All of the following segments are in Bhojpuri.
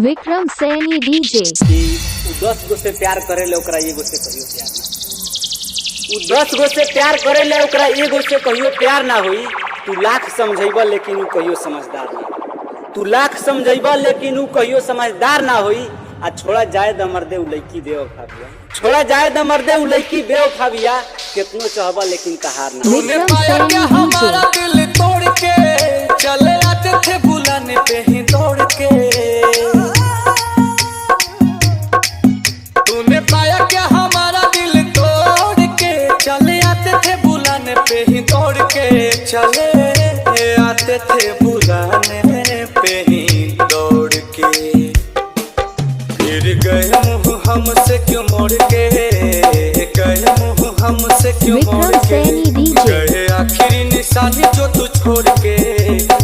विक्रम सैनी डीजे। 10 गो से प्यार करे ले ओकरा एगो से कहियो प्यार ना। 10 गो से प्यार करे ले ओकरा एगो से कहियो प्यार ना होई। तू लाख समझैबा लेकिन उ कहियो समझदार ना। तू लाख समझैबा लेकिन उ कहियो समझदार ना होई। आ छोड़ा जाए द मर्दे उ लड़की बेवफा बिया। छोड़ा जाए द मर्दे उ लड़की बेवफा बिया। कितनो चाहबा लेकिन कहार ना। तूने पाया क्या हमारा दिल तोड़ के, चले आते थे बुलाने पे ही दौड़ के। तूने पाया क्या हमारा दिल तोड़ के, चले आते थे बुलाने पे ही दौड़ के। चले आते थे बुलाने पे ही दौड़ के। फिर गए मुँह हमसे क्यों मोड़ के, गए मुँह हमसे क्यों मोड़ के। गए आखिरी निशानी जो तू छोड़ के।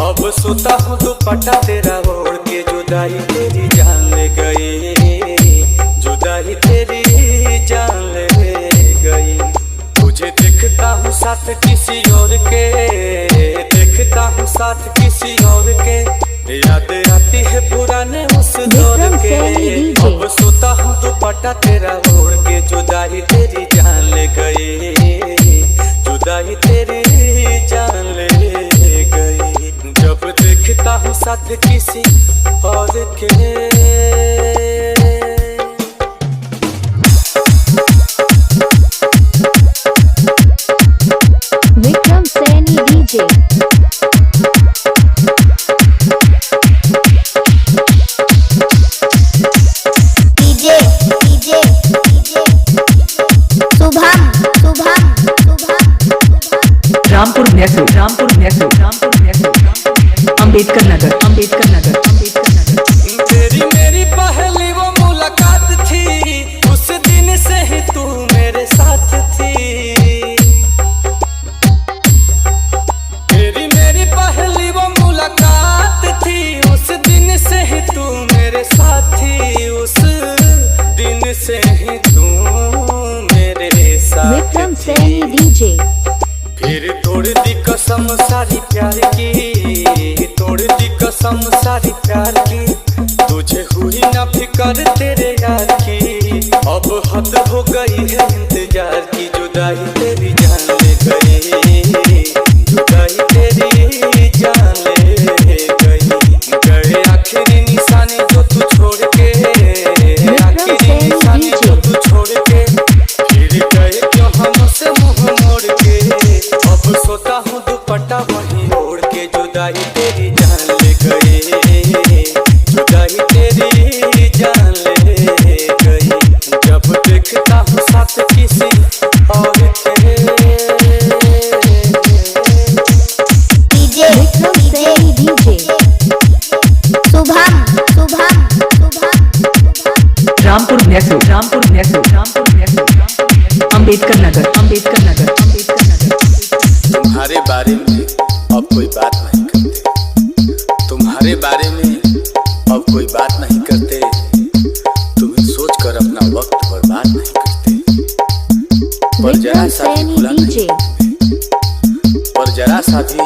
अब सोता हूँ दुपट्टा तेरा ओढ़ के। जुदाई तेरी जान ले गई, जुदाई तेरी जान ले गई। तुझे देखता हूँ साथ किसी और के, देखता हूँ साथ किसी और के। याद आती है पुराने उस दौर के। अब सोता हूँ दुपट्टा तेरा ओढ़ के। जुदाई तेरी जान ले गई, जुदाई तेरी जान ले गई। जब देखता हूँ साथ किसी और के। विक्रम सैनी डीजे। रामपुर मैसूर, रामपुर मैसूर, रामपुर मैसूर, अंबेडकर नगर, अंबेडकर नगर, अंबेडकर नगर। तेरी मेरी पहली वो मुलाकात थी, उस दिन से ही तू मेरे साथ थी। तेरी मेरी पहली वो मुलाकात थी, उस दिन से ही तू मेरे साथ थी। उस दिन से ही तू मेरे साथ। विक्रम सैनी डीजे। फिर तोड़ दी कसम सारी प्यार की, तोड़ दी कसम सारी प्यार की। तुझे हुई ना फिकर तेरे यार की। अब हद हो गई है इंतजार की। जुदाई तेरी जान ले गई, जुदाई तेरी जान ले गई। गए आखिरी निशानी जो तू छोड़ के, आखिरी निशानी जो तू छोड़ के। फिर गए क्यों हमसे मुँह मोड़ के। अब सोता हूँ दुपट्टा वहीं ओढ़ के। जुदाई तेरी जान ले गई, जुदाई तेरी जान ले गई। जब देखता हूँ साथ किसी और के। विक्रम सैनी डीजे। रामपुर मैसूर, रामपुर मैसूर, रामपुर मैसूर, अंबेडकर नगर, अंबेडकर नगर, अंबेडकर नगर। तुम्हारे बारे में अब कोई बात नहीं करते, तुम्हारे बारे में अब कोई बात नहीं करते। तुम्हें सोचकर अपना वक्त बर्बाद नहीं करते। पर जरा सा भी भूला नहीं, पर जरा सा भी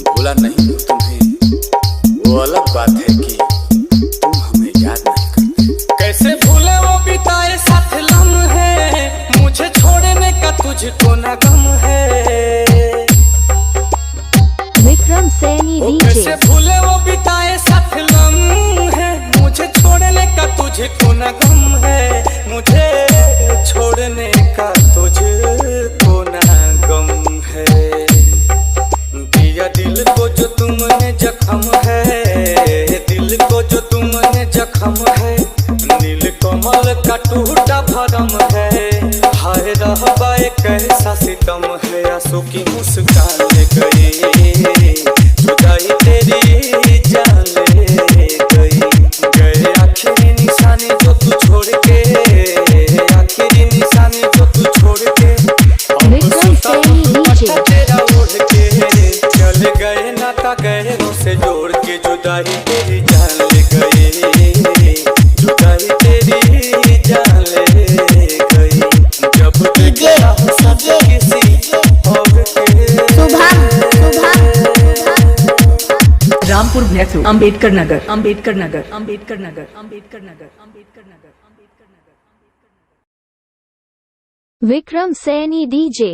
भूला नहीं हूँ तुम्हें। वो अलग बात है कि तुम हमें याद नहीं करते। कैसे भूले वो बिताए साथ लम्हे, मुझे छोड़ने का तुझको न गम है। विक्रम सैनी डीजे। कैसे भूले वो बिताए साथ लम्हे, मुझे छोड़ने का तुझको न गम है। मुझे छोड़ने का तुझको न गम है। दिया दिल को जो तुमने जख्म है, दिल को जो तुमने जख्म है। नील कमल का टूटा भरम है। हाय रहबा कैसा सितम है। आंसू की मुस्कान ले गई, जुदाई तेरी जान ले गई। गए आखिरी निशानी जो तू छोड़ के, आखिरी निशानी जो तू छोड़ के। अब सोता हूँ दुपट्टा तेरा ओढ़ के। चले गए नाता गहरों से जोड़ के। जुदाई तेरी जान ले गई, Ambedkar Nagar Ambedkar Nagar Ambedkar Nagar Ambedkar Nagar Ambedkar Nagar Ambedkar Nagar Vikram Saini DJ